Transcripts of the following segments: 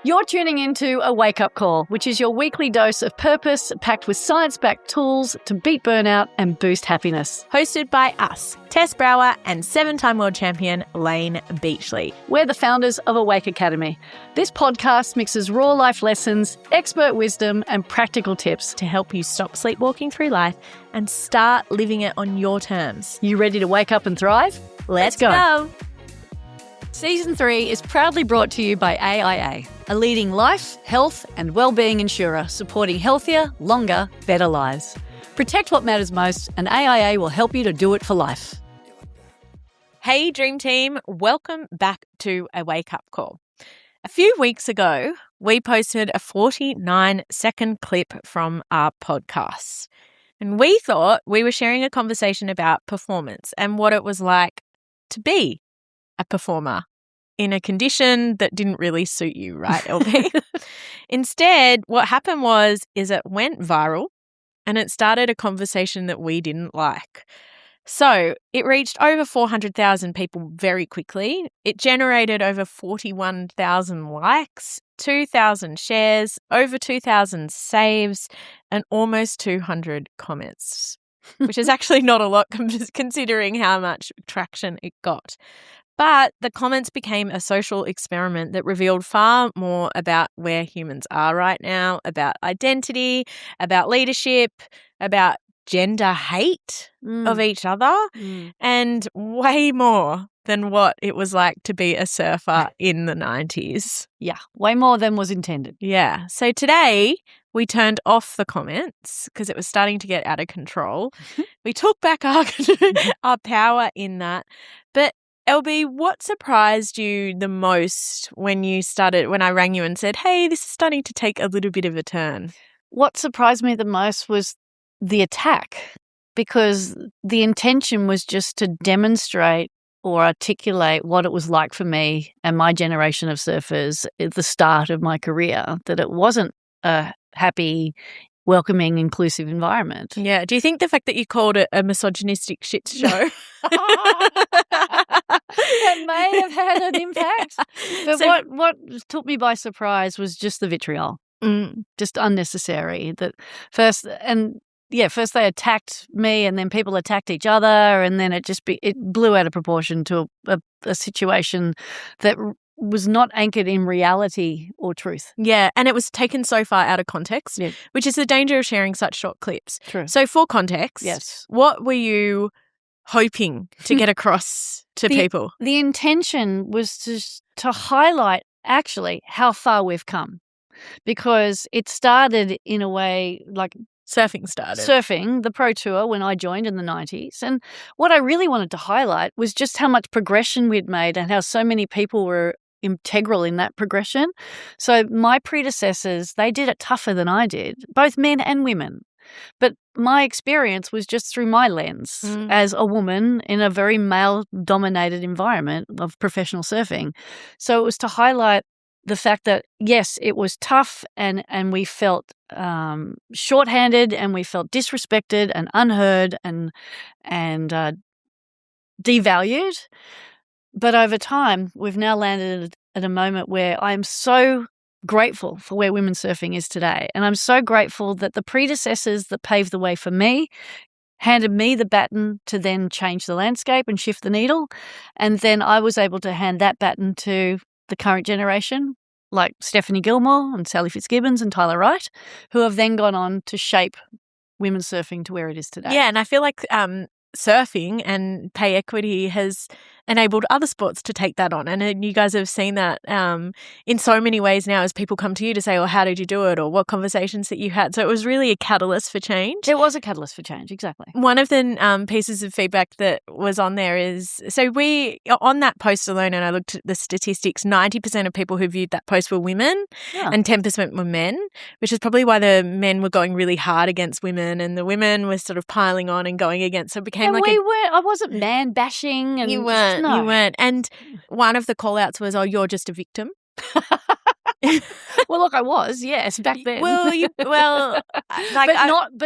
You're tuning into a wake-up call, which is your weekly dose of purpose packed with science-backed tools to beat burnout and boost happiness. Hosted by us, Tess Brower and 7-time world champion Layne Beachley. We're the founders of Awake Academy. This podcast mixes raw life lessons, expert wisdom, and practical tips to help you stop sleepwalking through life and start living it on your terms. You ready to wake up and thrive? Let's go. Season 3 is proudly brought to you by AIA, a leading life, health and wellbeing insurer supporting healthier, longer, better lives. Protect what matters most and AIA will help you to do it for life. Hey Dream Team, welcome back to a wake-up call. A few weeks ago, we posted a 49-second clip from our podcast. And we thought we were sharing a conversation about performance and what it was like to be a performer in a condition that didn't really suit you, right, LB? Instead, what happened is it went viral and it started a conversation that we didn't like. So it reached over 400,000 people very quickly. It generated over 41,000 likes, 2,000 shares, over 2,000 saves, and almost 200 comments, which is actually not a lot considering how much traction it got. But the comments became a social experiment that revealed far more about where humans are right now, about identity, about leadership, about gender hate of each other, and way more than what it was like to be a surfer in the 90s. Yeah, way more than was intended. Yeah. So today we turned off the comments because it was starting to get out of control. We took back our power in that. But LB, what surprised you the most when I rang you and said, hey, this is starting to take a little bit of a turn? What surprised me the most was the attack, because the intention was just to demonstrate or articulate what it was like for me and my generation of surfers at the start of my career, that it wasn't a happy, welcoming, inclusive environment. Yeah. Do you think the fact that you called it a misogynistic shit show it may have had an impact? But so, what took me by surprise was just the vitriol. Just unnecessary. First they attacked me, and then people attacked each other, and then it blew out of proportion to a situation that was not anchored in reality or truth. Yeah, and it was taken so far out of context, which is the danger of sharing such short clips. True. So for context, yes, what were you hoping to get across to people? The intention was to highlight actually how far we've come, because it started in a way like Surfing, the Pro Tour, when I joined in the 90s. And what I really wanted to highlight was just how much progression we'd made and how so many people were integral in that progression. So my predecessors, they did it tougher than I did, both men and women. But my experience was just through my lens as a woman in a very male-dominated environment of professional surfing. So it was to highlight the fact that, yes, it was tough and we felt shorthanded and we felt disrespected and unheard and devalued. But over time, we've now landed at a moment where I'm so grateful for where women's surfing is today. And I'm so grateful that the predecessors that paved the way for me handed me the baton to then change the landscape and shift the needle. And then I was able to hand that baton to the current generation, like Stephanie Gilmore and Sally Fitzgibbons and Tyler Wright, who have then gone on to shape women's surfing to where it is today. Yeah, and I feel like surfing and pay equity has enabled other sports to take that on. And you guys have seen that in so many ways now as people come to you to say, oh, how did you do it? Or what conversations that you had. So it was really a catalyst for change. It was a catalyst for change, exactly. One of the pieces of feedback that was on there is, so on that post alone, and I looked at the statistics, 90% of people who viewed that post were women and 10% were men, which is probably why the men were going really hard against women and the women were sort of piling on and going again. So it became I wasn't man bashing. And you weren't. No. You weren't. And one of the call outs was, oh, you're just a victim. Well, look, I was, yes, back then. But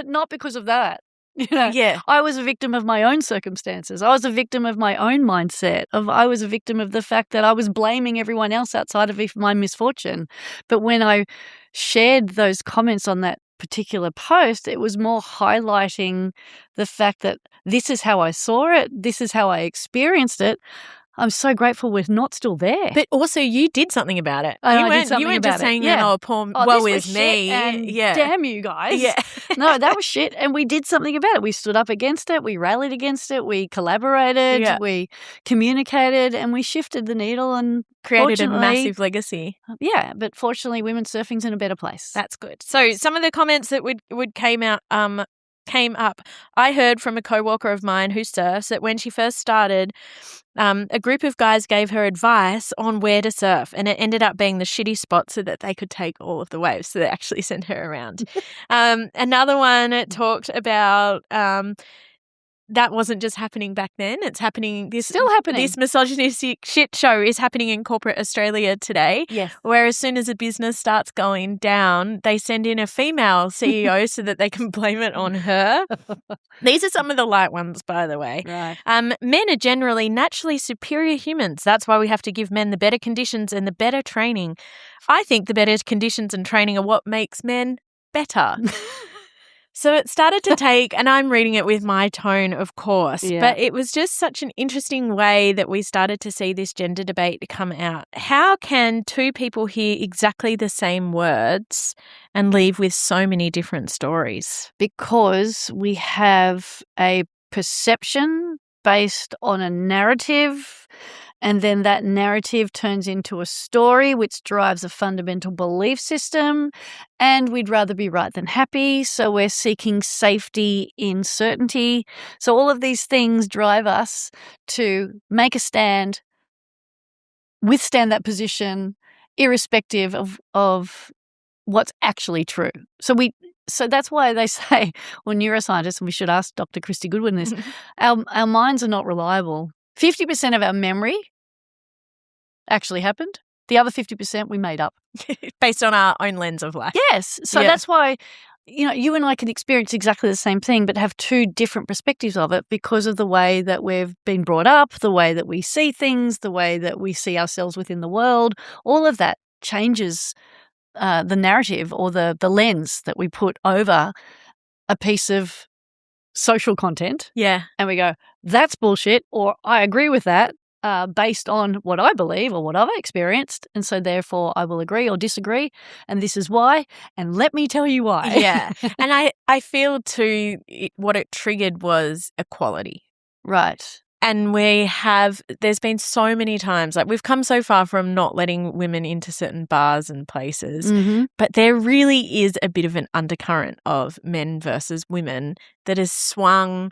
not because of that. Yeah. I was a victim of my own circumstances. I was a victim of my own mindset. I was a victim of the fact that I was blaming everyone else outside of my misfortune. But when I shared those comments on that particular post, it was more highlighting the fact that this is how I saw it. This is how I experienced it. I'm so grateful we're not still there. But also, you did something about it. I did something you weren't about just it. saying Yeah. that, oh, poor, Oh, woe this was is shit me. and Yeah. damn you guys. Yeah. No, that was shit. And we did something about it. We stood up against it. We rallied against it. We collaborated. Yeah. We communicated and we shifted the needle and Created a fortunately- massive legacy. Yeah, but fortunately, women's surfing's in a better place. That's good. So some of the comments that would came up. I heard from a co-worker of mine who surfs that when she first started, a group of guys gave her advice on where to surf, and it ended up being the shitty spot so that they could take all of the waves. So they actually sent her around. Another one talked about that wasn't just happening back then. It's happening. Still happening. This misogynistic shit show is happening in corporate Australia today. Yes. Where as soon as a business starts going down, they send in a female CEO so that they can blame it on her. These are some of the light ones, by the way. Right. Men are generally naturally superior humans. That's why we have to give men the better conditions and the better training. I think the better conditions and training are what makes men better. So it started to take, and I'm reading it with my tone, of course, but it was just such an interesting way that we started to see this gender debate come out. How can two people hear exactly the same words and leave with so many different stories? Because we have a perception based on a narrative, and then that narrative turns into a story which drives a fundamental belief system, and we'd rather be right than happy, so we're seeking safety in certainty. So all of these things drive us to make a stand, withstand that position, irrespective of what's actually true. So that's why they say, well, neuroscientists, and we should ask Dr. Christy Goodwin this, our minds are not reliable. 50% of our memory actually happened. The other 50% we made up. Based on our own lens of life. Yes. So that's why, you and I can experience exactly the same thing but have two different perspectives of it because of the way that we've been brought up, the way that we see things, the way that we see ourselves within the world. All of that changes the narrative or the lens that we put over a piece of social content. Yeah. And we go, that's bullshit, or I agree with that based on what I believe or what I've experienced. And so therefore I will agree or disagree. And this is why. And let me tell you why. Yeah. And I feel too what it triggered was equality. Right. And there's been so many times, like we've come so far from not letting women into certain bars and places, but there really is a bit of an undercurrent of men versus women that has swung.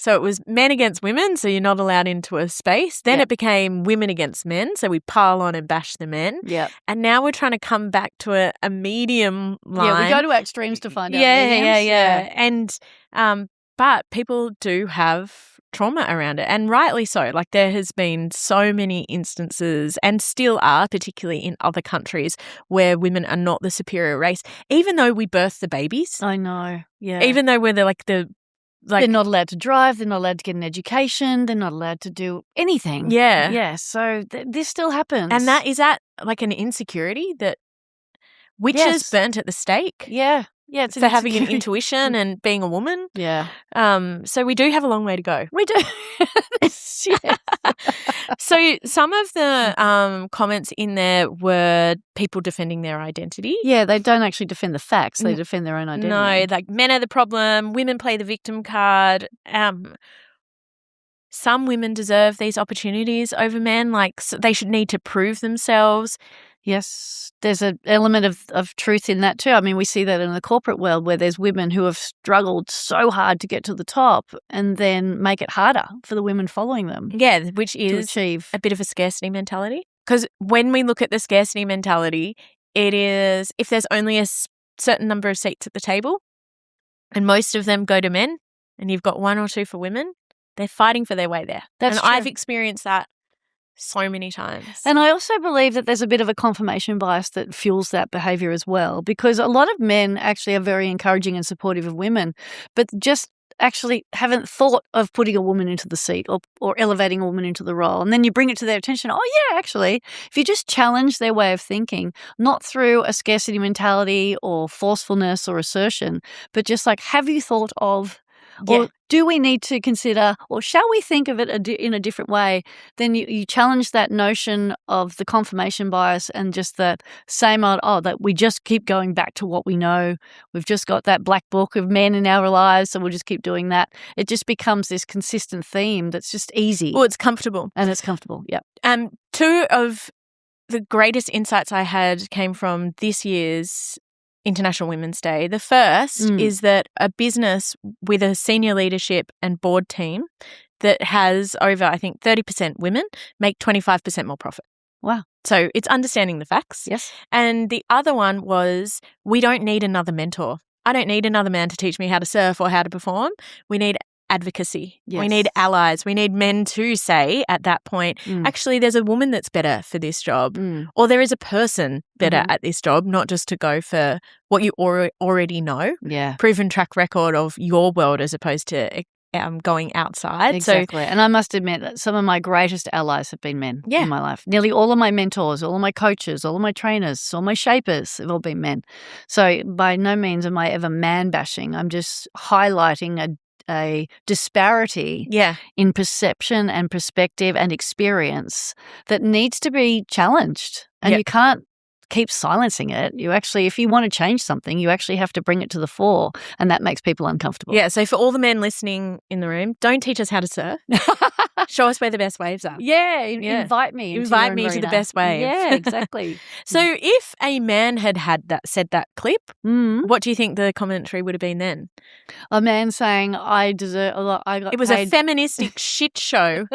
So it was men against women, so you're not allowed into a space. Then it became women against men, so we pile on and bash the men. Yeah. And now we're trying to come back to a medium line. Yeah, we go to extremes to find out mediums. Yeah. And but people do have trauma around it, and rightly so. Like there has been so many instances and still are, particularly in other countries, where women are not the superior race, even though we birth the babies. I know. Yeah. Even though we're they're not allowed to drive, they're not allowed to get an education, they're not allowed to do anything. Yeah. Yeah. So this still happens. And that is that like an insecurity that witches burnt at the stake. Yeah. Yeah, it's for having an intuition and being a woman. Yeah. So we do have a long way to go. We do. Yes. So some of the comments in there were people defending their identity. Yeah, they don't actually defend the facts. They defend their own identity. No, like men are the problem. Women play the victim card. Some women deserve these opportunities over men. Like they should need to prove themselves. Yes, there's an element of truth in that too. I mean, we see that in the corporate world where there's women who have struggled so hard to get to the top and then make it harder for the women following them. Yeah, which is achieve a bit of a scarcity mentality. Because when we look at the scarcity mentality, it is if there's only a certain number of seats at the table and most of them go to men and you've got one or two for women, they're fighting for their way there. That's true. I've experienced that so many times. And I also believe that there's a bit of a confirmation bias that fuels that behaviour as well, because a lot of men actually are very encouraging and supportive of women, but just actually haven't thought of putting a woman into the seat or elevating a woman into the role. And then you bring it to their attention. Oh, yeah, actually, if you just challenge their way of thinking, not through a scarcity mentality or forcefulness or assertion, but just like, have you thought of, or do we need to consider, or shall we think of it in a different way? Then you challenge that notion of the confirmation bias and just that same old, that we just keep going back to what we know. We've just got that black book of men in our lives, so we'll just keep doing that. It just becomes this consistent theme that's just easy. Well, it's comfortable. And it's comfortable, yeah. Two of the greatest insights I had came from this year's International Women's Day. The first is that a business with a senior leadership and board team that has over, I think, 30% women make 25% more profit. Wow. So it's understanding the facts. Yes. And the other one was, we don't need another mentor. I don't need another man to teach me how to surf or how to perform. We need advocacy. Yes. We need allies. We need men to say at that point, actually, there's a woman that's better for this job, or there is a person better at this job, not just to go for what you already know. Yeah. Proven track record of your world as opposed to going outside. Exactly. And I must admit that some of my greatest allies have been men in my life. Nearly all of my mentors, all of my coaches, all of my trainers, all my shapers have all been men. So by no means am I ever man bashing. I'm just highlighting a disparity in perception and perspective and experience that needs to be challenged. And you can't keep silencing it. You actually, if you want to change something, you actually have to bring it to the fore, and that makes people uncomfortable. Yeah, so for all the men listening in the room, don't teach us how to surf. Show us where the best waves are. Yeah, invite me. Invite me to the best wave. Yeah, exactly. So if a man had said that clip, what do you think the commentary would have been then? A man saying, I deserve a lot. It was a feministic shit show.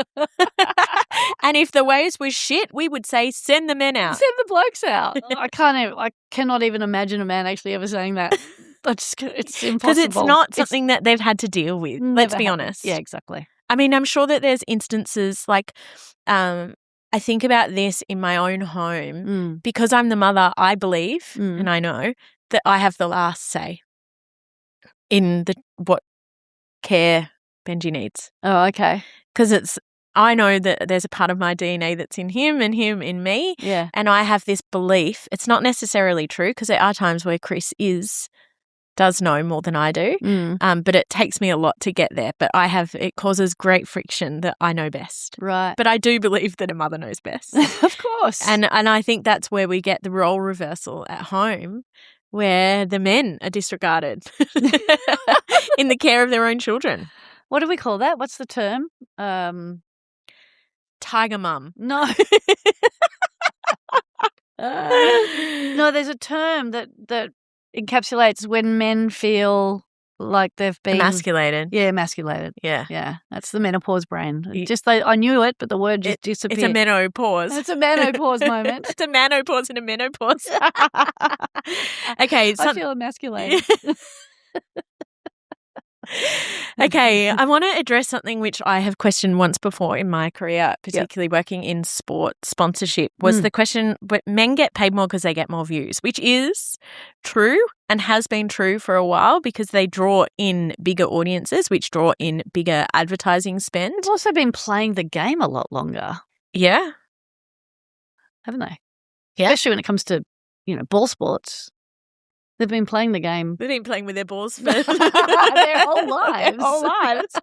And if the waves were shit, we would say, send the men out. Send the blokes out. I cannot even imagine a man actually ever saying that. It's impossible. Because it's not something that they've had to deal with. Let's be honest. Yeah, exactly. I mean, I'm sure that there's instances like I think about this in my own home because I'm the mother. I believe and I know that I have the last say in what care Benji needs. Oh, okay. Because I know that there's a part of my DNA that's in him and him in me. Yeah. And I have this belief. It's not necessarily true because there are times where Chris does know more than I do. But it takes me a lot to get there. But it causes great friction that I know best. Right. But I do believe that a mother knows best. Of course. And I think that's where we get the role reversal at home, where the men are disregarded in the care of their own children. What do we call that? What's the term? Tiger mum. No. No, there's a term that encapsulates when men feel like they've been emasculated. Yeah, emasculated. Yeah. Yeah. That's the menopause brain. I knew it, but the word just disappeared. It's a menopause. It's a menopause moment. It's a menopause and a menopause. Okay. I feel emasculated. Okay, I want to address something which I have questioned once before in my career, particularly working in sport sponsorship, was the question, but men get paid more because they get more views, which is true and has been true for a while because they draw in bigger audiences, which draw in bigger advertising spend. They've also been playing the game a lot longer. Yeah. Haven't they? Yeah. Especially when it comes to, ball sports. They've been playing the game. They've been playing with their balls for their whole lives. Their whole lives.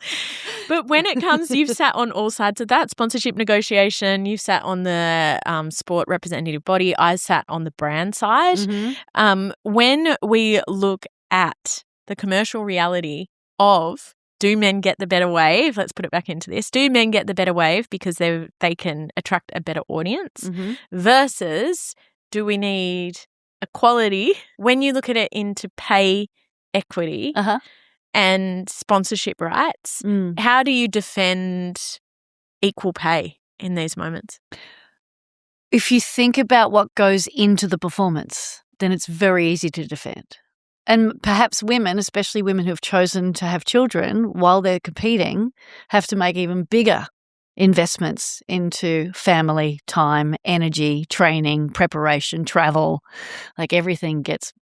But when it comes, you've sat on all sides of that, sponsorship negotiation, you've sat on the sport representative body, I sat on the brand side. Mm-hmm. When we look at the commercial reality of do men get the better wave, let's put it back into this, do men get the better wave because they can attract a better audience versus do we need equality, when you look at it into pay equity and sponsorship rights, how do you defend equal pay in these moments? If you think about what goes into the performance, then it's very easy to defend. And perhaps women, especially women who have chosen to have children while they're competing, have to make even bigger investments into family, time, energy, training, preparation, travel. Like everything gets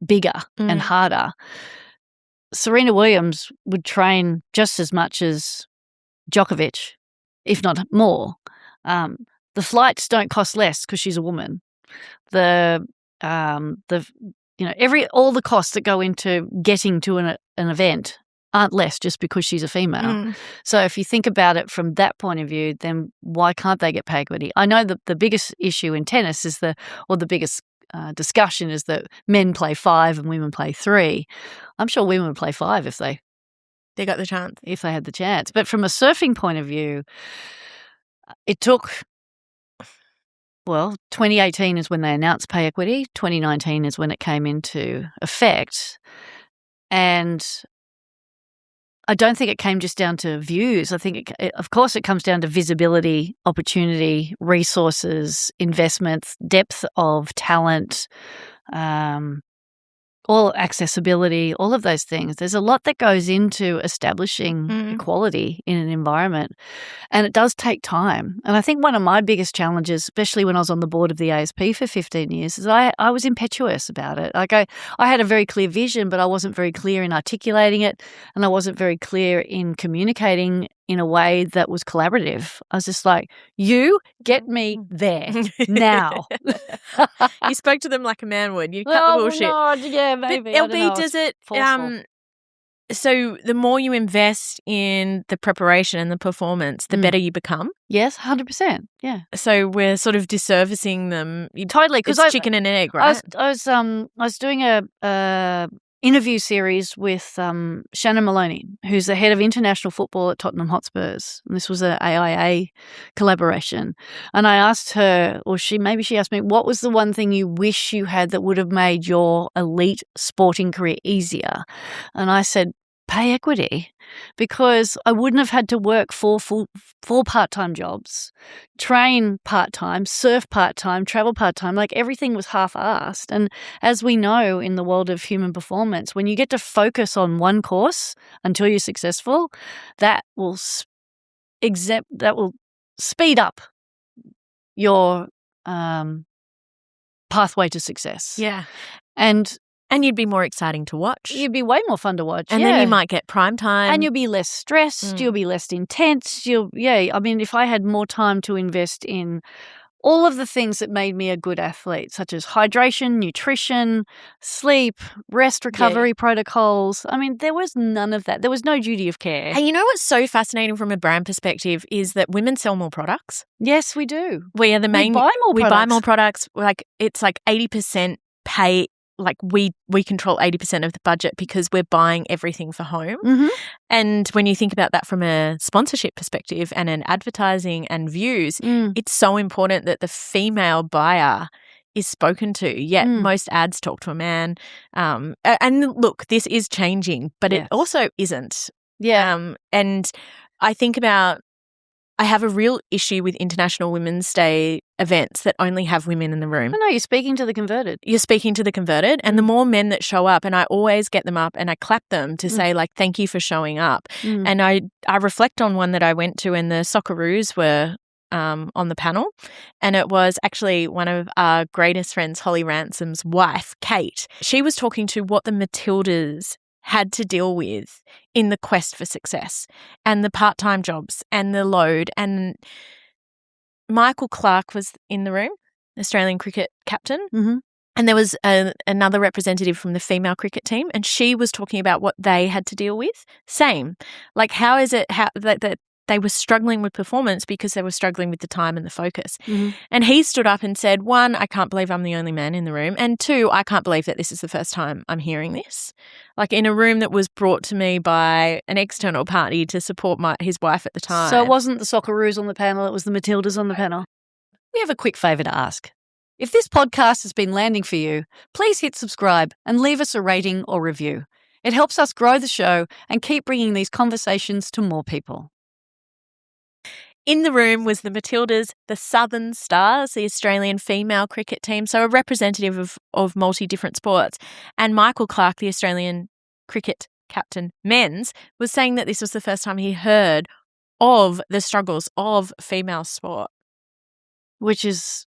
bigger and harder. Serena Williams would train just as much as Djokovic, if not more. The flights don't cost less because she's a woman. All the costs that go into getting to an event aren't less just because she's a female. So if you think about it from that point of view, then why can't they get pay equity? I know that the biggest issue in tennis is the biggest discussion is that men play 5 and women play 3. I'm sure women would play 5 if they got the chance. If they had the chance. But from a surfing point of view, it took, 2018 is when they announced pay equity. 2019 is when it came into effect. And I don't think it came just down to views. I think, of course, it comes down to visibility, opportunity, resources, investments, depth of talent, all accessibility, all of those things. There's a lot that goes into establishing equality in an environment, and it does take time. And I think one of my biggest challenges, especially when I was on the board of the ASP for 15 years, is I was impetuous about it. Like I had a very clear vision, but I wasn't very clear in articulating it, and I wasn't very clear in communicating in a way that was collaborative. I was just like, you get me there now. You spoke to them like a man would. You cut the bullshit. No, yeah, maybe. But LB, does it so the more you invest in the preparation and the performance, the better you become? Yes, 100%. Yeah. So we're sort of disservicing them. Totally, because it's chicken and egg, right? I was doing a interview series with Shannon Maloney, who's the head of international football at Tottenham Hotspurs. And this was an AIA collaboration. And I asked her, or she asked me, what was the one thing you wish you had that would have made your elite sporting career easier? And I said, pay equity, because I wouldn't have had to work 4 part-time jobs, train part-time, surf part-time, travel part-time. Like everything was half-assed. And as we know in the world of human performance, when you get to focus on one course until you're successful, that will speed up your pathway to success. Yeah. And you'd be more exciting to watch. You'd be way more fun to watch. And then you might get prime time. And you'll be less stressed. You'll be less intense. I mean, if I had more time to invest in all of the things that made me a good athlete, such as hydration, nutrition, sleep, rest recovery protocols. I mean, there was none of that. There was no duty of care. And you know what's so fascinating from a brand perspective is that women sell more products. Yes, we do. We are the main. We buy more products. Like it's like 80% pay. Like we control 80% of the budget because we're buying everything for home. And when you think about that from a sponsorship perspective and an advertising and views, it's so important that the female buyer is spoken to. Yet most ads talk to a man. And look, this is changing, but it also isn't. Yeah. And I think about, I have a real issue with International Women's Day events that only have women in the room. No, you're speaking to the converted. You're speaking to the converted. And the more men that show up, and I always get them up and I clap them to say, like, thank you for showing up. And I reflect on one that I went to and the Socceroos were on the panel. And it was actually one of our greatest friends, Holly Ransom's wife, Kate. She was talking to what the Matildas had to deal with in the quest for success and the part-time jobs and the load. And Michael Clarke was in the room, Australian cricket captain. And there was another representative from the female cricket team, and she was talking about what they had to deal with. Same. Like, how is it that they were struggling with performance because they were struggling with the time and the focus. And he stood up and said, 1, I can't believe I'm the only man in the room. And 2, I can't believe that this is the first time I'm hearing this. Like in a room that was brought to me by an external party to support his wife at the time. So it wasn't the Socceroos on the panel, it was the Matildas on the panel. We have a quick favour to ask. If this podcast has been landing for you, please hit subscribe and leave us a rating or review. It helps us grow the show and keep bringing these conversations to more people. In the room was the Matildas, the Southern Stars, the Australian female cricket team, so a representative of multi-different sports. And Michael Clarke, the Australian cricket captain men's, was saying that this was the first time he heard of the struggles of female sport. Which is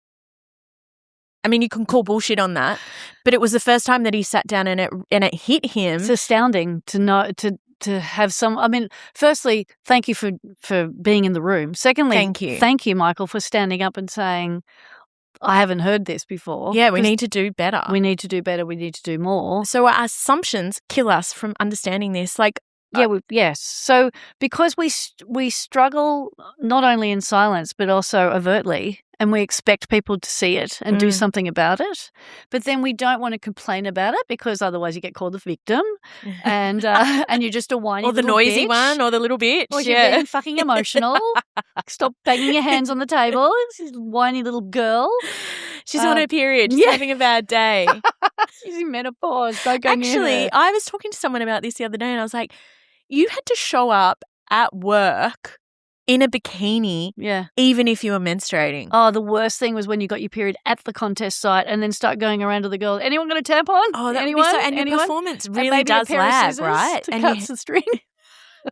I mean, you can call bullshit on that, but it was the first time that he sat down and it hit him. It's astounding to know to have some. I mean, firstly, thank you for being in the room. Secondly, thank you, Michael, for standing up and saying, I haven't heard this before. Yeah, we need to do better. We need to do better. We need to do more. So our assumptions kill us from understanding this. Like, yes. So because we struggle not only in silence but also overtly, and we expect people to see it and do something about it, but then we don't want to complain about it because otherwise you get called the victim, and you're just a whiny or the little noisy bitch. one, or the little bitch, or you're being fucking emotional. Stop banging your hands on the table. This whiny little girl. She's on her period. She's having a bad day. She's in menopause. Don't go near her. Actually, I was talking to someone about this the other day, and I was like, you had to show up at work in a bikini, even if you were menstruating. Oh, the worst thing was when you got your period at the contest site and then start going around to the girls. Anyone got a tampon? Oh, that anyone? Would be so, and anyone? Your performance really does lag, right? To cut the string.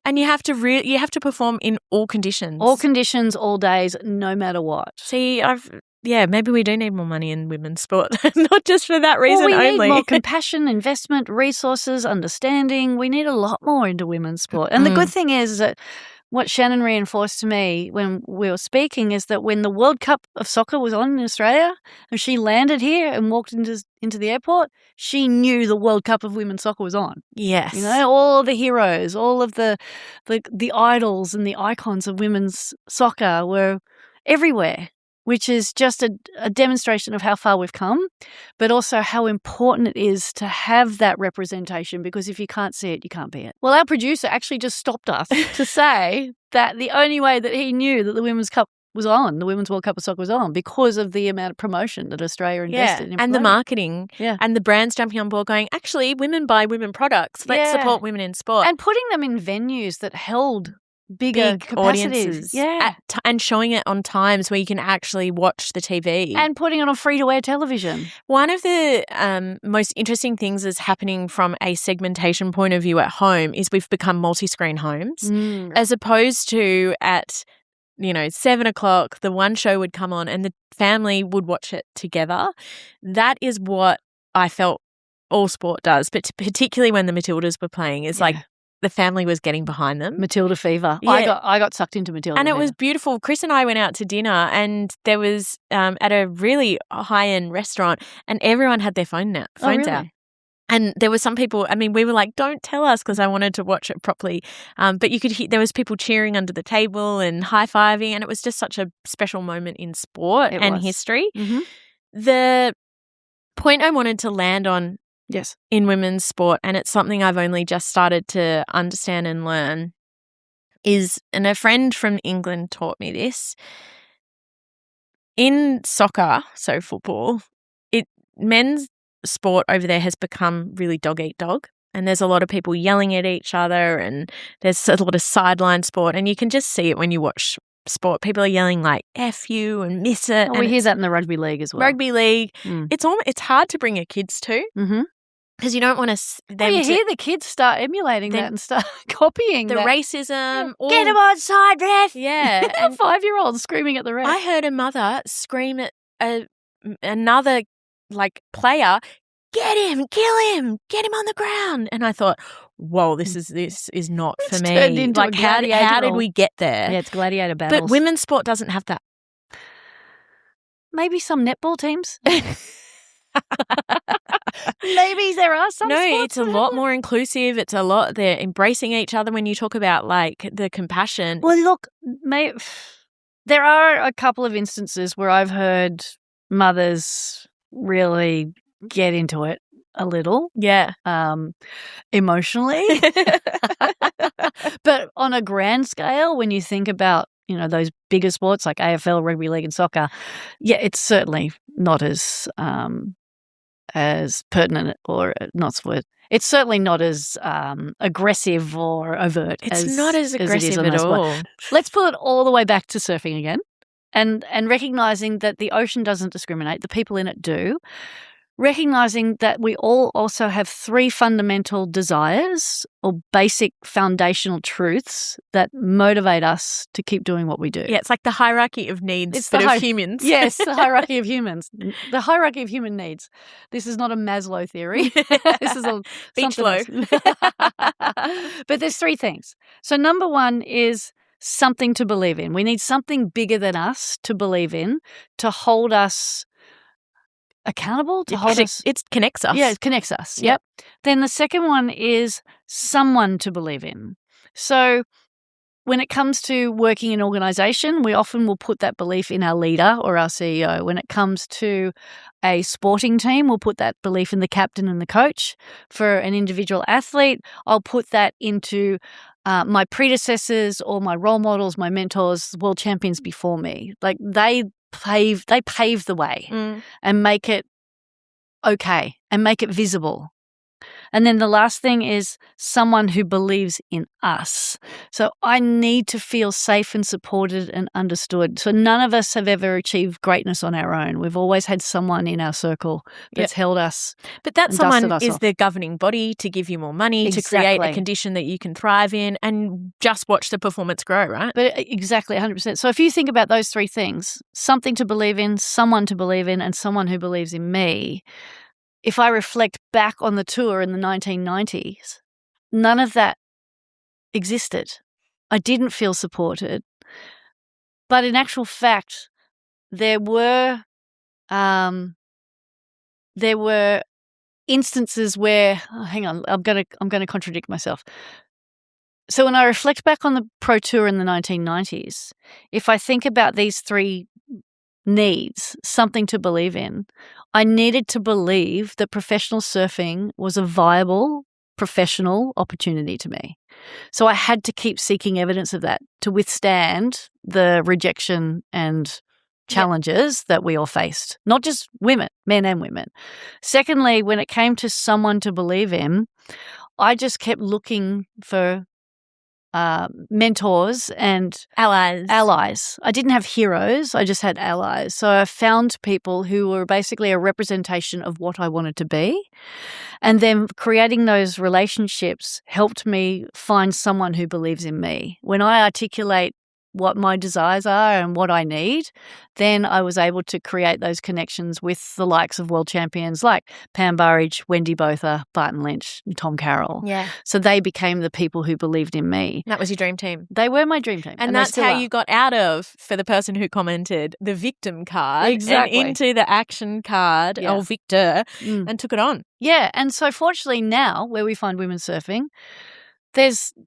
And you have to perform in all conditions. All conditions, all days, no matter what. See, maybe we do need more money in women's sport, not just for that reason only. We need more compassion, investment, resources, understanding. We need a lot more into women's sport. And the good thing is that what Shannon reinforced to me when we were speaking is that when the World Cup of soccer was on in Australia and she landed here and walked into the airport, she knew the World Cup of women's soccer was on. Yes. You know, all the heroes, all of the idols and the icons of women's soccer were everywhere, which is just a demonstration of how far we've come, but also how important it is to have that representation, because if you can't see it, you can't be it. Well, our producer actually just stopped us to say that the only way that he knew that the Women's Cup was on, the Women's World Cup of Soccer was on, because of the amount of promotion that Australia invested in. And the marketing. Yeah. And the brands jumping on board going, actually, women buy women products. Let's support women in sport. And putting them in venues that held big audiences, and showing it on times where you can actually watch the TV, and putting it on free-to-air television. One of the most interesting things that's happening from a segmentation point of view at home is we've become multi-screen homes, as opposed to at 7 o'clock the one show would come on and the family would watch it together. That is what I felt all sport does, but particularly when the Matildas were playing, is like the family was getting behind them. Matilda fever. Yeah. I got sucked into Matilda and fever. It was beautiful. Chris and I went out to dinner, and there was at a really high-end restaurant, and everyone had their phones out. And there were some people, I mean, we were like, don't tell us, because I wanted to watch it properly. But you could hear there was people cheering under the table and high-fiving, and it was just such a special moment in sport history. Mm-hmm. The point I wanted to land on in women's sport, and it's something I've only just started to understand and learn, and a friend from England taught me this. In soccer, so football, men's sport over there has become really dog eat dog, and there's a lot of people yelling at each other, and there's a lot of sideline sport, and you can just see it when you watch sport. People are yelling like F you and miss it. We hear that in the rugby league as well. Rugby league. It's hard to bring your kids to. Mm-hmm. Because you don't want them you hear the kids start emulating that and start copying the that. Racism. Get him on side, ref. Yeah. And 5-year-olds screaming at the ref. I heard a mother scream at another player, get him, kill him, get him on the ground. And I thought, whoa, this is not for me. Turned into a how did we get there? Yeah, it's gladiator battles. But women's sport doesn't have that. Maybe some netball teams. Maybe there are some. No, it's a lot more inclusive. It's a lot. They're embracing each other when you talk about the compassion. Well, look, there are a couple of instances where I've heard mothers really get into it a little. Yeah. Emotionally. But on a grand scale, when you think about, those bigger sports like AFL, rugby league and soccer, it's certainly not as pertinent or not. It's certainly not as aggressive or overt. It's not as aggressive at all. Let's pull it all the way back to surfing again, and recognizing that the ocean doesn't discriminate. The people in it do. recognizing that we all also have 3 fundamental desires or basic foundational truths that motivate us to keep doing what we do. Yeah, it's like the hierarchy of needs, but of humans. Yes, the hierarchy of humans. The hierarchy of human needs. This is not a Maslow theory. This is a Beach flow. But there's 3 things. So number 1 is something to believe in. We need something bigger than us to believe in, to hold us accountable, to hold us. It connects us. Yeah, it connects us. Yep. Then the second one is someone to believe in. So when it comes to working in an organization, we often will put that belief in our leader or our CEO. When it comes to a sporting team, we'll put that belief in the captain and the coach. For an individual athlete, I'll put that into my predecessors or my role models, my mentors, world champions before me. Like they pave the way and make it okay and make it visible. And then the last thing is someone who believes in us. So I need to feel safe and supported and understood. So none of us have ever achieved greatness on our own. We've always had someone in our circle that's held us. But that someone is the governing body to give you more money, to create a condition that you can thrive in, and just watch the performance grow, right? But exactly, 100%. So if you think about those 3 things, something to believe in, someone to believe in, and someone who believes in me, if I reflect back on the tour in the 1990s, none of that existed. I didn't feel supported. But in actual fact, there were instances where hang on, I'm going to contradict myself. So when I reflect back on the Pro Tour in the 1990s, if I think about these 3 needs, something to believe in, I needed to believe that professional surfing was a viable professional opportunity to me. So I had to keep seeking evidence of that to withstand the rejection and challenges that we all faced, not just women, men and women. Secondly, when it came to someone to believe in, I just kept looking for mentors and allies. I didn't have heroes. I just had allies. So I found people who were basically a representation of what I wanted to be. And then creating those relationships helped me find someone who believes in me. When I articulate what my desires are and what I need, then I was able to create those connections with the likes of world champions like Pam Burridge, Wendy Botha, Barton Lynch, and Tom Carroll. Yeah. So they became the people who believed in me. That was your dream team. They were my dream team. And that's how you got out of, for the person who commented, the victim card and into the action card or victor and took it on. Yeah. And so fortunately now where we find women surfing,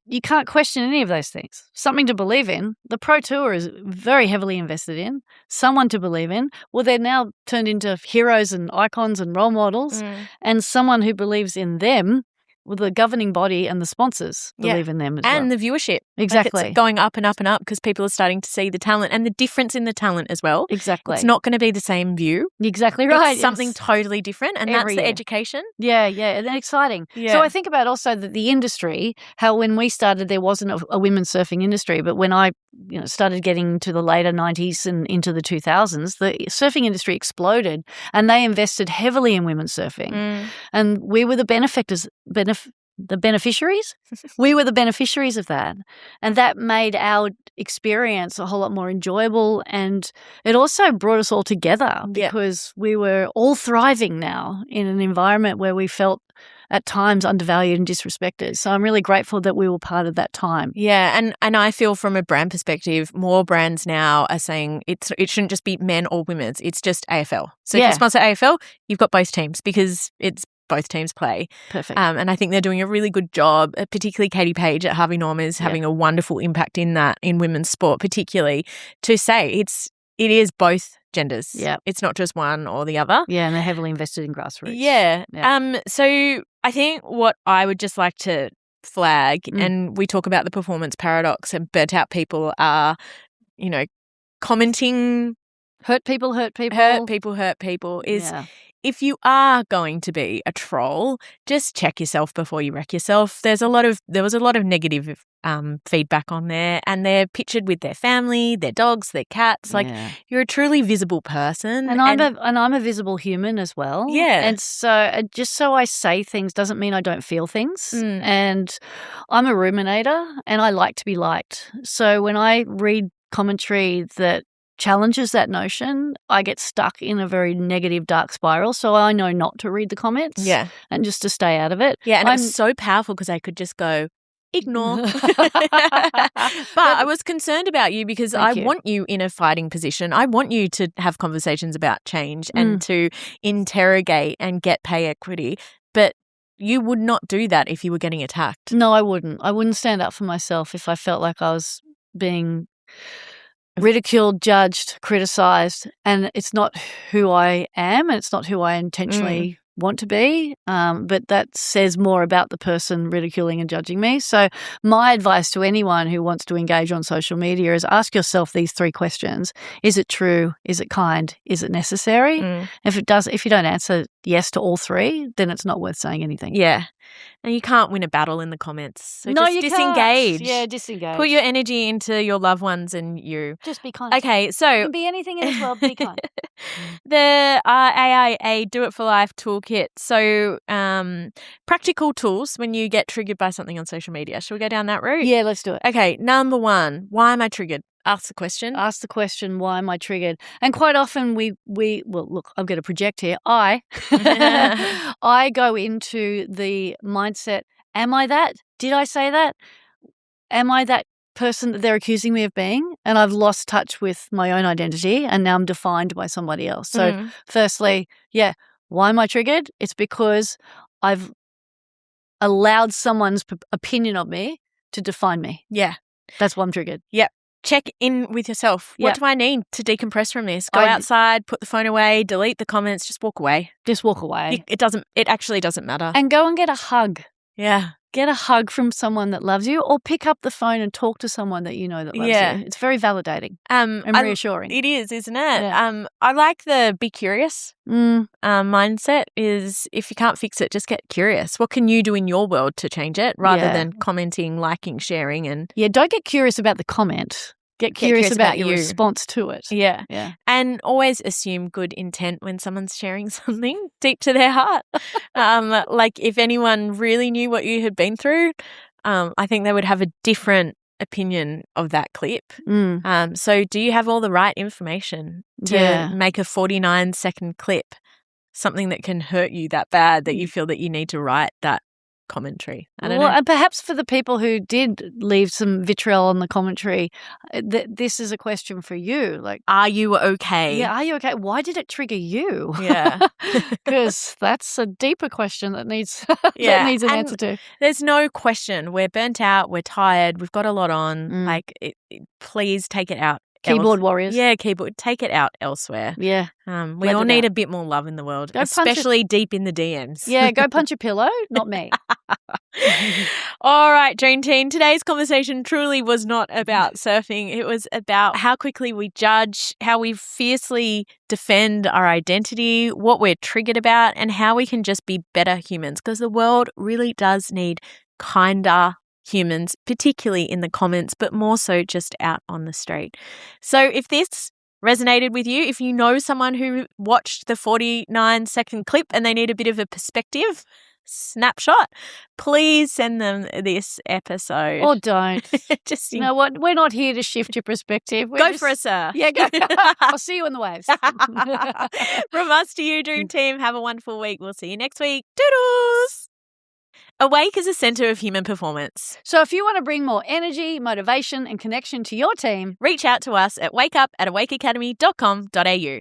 you can't question any of those things. Something to believe in. The Pro Tour is very heavily invested in. Someone to believe in. Well, they're now turned into heroes and icons and role models. And someone who believes in them, well, the governing body and the sponsors believe in them as well. And the viewership. Exactly. Like it's going up and up and up because people are starting to see the talent and the difference in the talent as well. Exactly. It's not going to be the same view. Exactly right. It's something totally different, and that's the education. Yeah, and exciting. Yeah. So I think about also that the industry, how when we started there wasn't a women's surfing industry, but when I started getting to the later 90s and into the 2000s, the surfing industry exploded and they invested heavily in women's surfing. And we were the beneficiaries. We were the beneficiaries of that. And that made our experience a whole lot more enjoyable. And it also brought us all together because we were all thriving now in an environment where we felt at times undervalued and disrespected. So I'm really grateful that we were part of that time. Yeah, and I feel from a brand perspective, more brands now are saying it shouldn't just be men or women's. It's just AFL. So if you sponsor AFL, you've got both teams because it's both teams play. Perfect. And I think they're doing a really good job, particularly Katie Page at Harvey Norman is having a wonderful impact in that, in women's sport particularly, to say it is both genders. Yeah. It's not just one or the other. Yeah, and they're heavily invested in grassroots. Yeah. So I think what I would just like to flag, and we talk about the performance paradox, and burnt out people are, commenting Hurt people, hurt people. Hurt people is if you are going to be a troll, just check yourself before you wreck yourself. There was a lot of negative feedback on there, and they're pictured with their family, their dogs, their cats. Like you're a truly visible person, and I'm a visible human as well. Yeah, and so just so I say things doesn't mean I don't feel things. And I'm a ruminator, and I like to be liked. So when I read commentary that challenges that notion, I get stuck in a very negative, dark spiral. So I know not to read the comments and just to stay out of it. Yeah, and it's so powerful because I could just go, ignore. But I was concerned about you because I want you in a fighting position. I want you to have conversations about change and to interrogate and get pay equity. But you would not do that if you were getting attacked. No, I wouldn't. I wouldn't stand up for myself if I felt like I was being ridiculed, judged, criticized, and it's not who I am, and it's not who I intentionally want to be, but that says more about the person ridiculing and judging me. So my advice to anyone who wants to engage on social media is ask yourself these 3 questions. Is it true? Is it kind? Is it necessary? If you don't answer yes to all 3, then it's not worth saying anything. Yeah. And you can't win a battle in the comments. So no, just you disengage. Can't. Yeah, disengage. Put your energy into your loved ones and you. Just be kind. Okay, so. You can be anything in this world, be kind. The AIA Do It For Life toolkit. So practical tools when you get triggered by something on social media. Shall we go down that route? Yeah, let's do it. Okay, number 1, why am I triggered? Ask the question. Ask the question, why am I triggered? And quite often well, look, I'm going to project here. I go into the mindset, am I that? Did I say that? Am I that person that they're accusing me of being? And I've lost touch with my own identity and now I'm defined by somebody else. So firstly, why am I triggered? It's because I've allowed someone's opinion of me to define me. Yeah. That's why I'm triggered. Yep. Check in with yourself. What do I need to decompress from this? Go outside, put the phone away, delete the comments, just walk away. Just walk away. It actually doesn't matter. And go and get a hug. Yeah. Get a hug from someone that loves you, or pick up the phone and talk to someone that you know that loves you. It's very validating and reassuring. It is, isn't it? Yeah. I like the be curious mindset is if you can't fix it, just get curious. What can you do in your world to change it rather than commenting, liking, sharing? And don't get curious about the comment. Get curious about your response to it. Yeah. And always assume good intent when someone's sharing something deep to their heart. Like if anyone really knew what you had been through, I think they would have a different opinion of that clip. So do you have all the right information to make a 49-second clip, something that can hurt you that bad that you feel that you need to write that commentary? I don't know. And perhaps for the people who did leave some vitriol on the commentary, this is a question for you. Like, are you okay? Yeah, are you okay? Why did it trigger you? Yeah. Because that's a deeper question that needs an answer to. There's no question. We're burnt out. We're tired. We've got a lot on. Like, please take it out. Keyboard warriors. Yeah, keyboard. Take it out elsewhere. Yeah. We all need a bit more love in the world, especially deep in the DMs. Yeah, go punch a pillow, not me. All right, Dream Team. Today's conversation truly was not about surfing. It was about how quickly we judge, how we fiercely defend our identity, what we're triggered about, and how we can just be better humans, because the world really does need kinder humans, particularly in the comments, but more so just out on the street. So if this resonated with you, if you know someone who watched the 49-second clip and they need a bit of a perspective snapshot, please send them this episode. Or don't. You know what? We're not here to shift your perspective. Go for it, sir. Yeah, go. I'll see you in the waves. From us to you, Dream Team, have a wonderful week. We'll see you next week. Doodles! Awake is a centre of human performance. So if you want to bring more energy, motivation and connection to your team, reach out to us at wakeup@awakeacademy.com.au.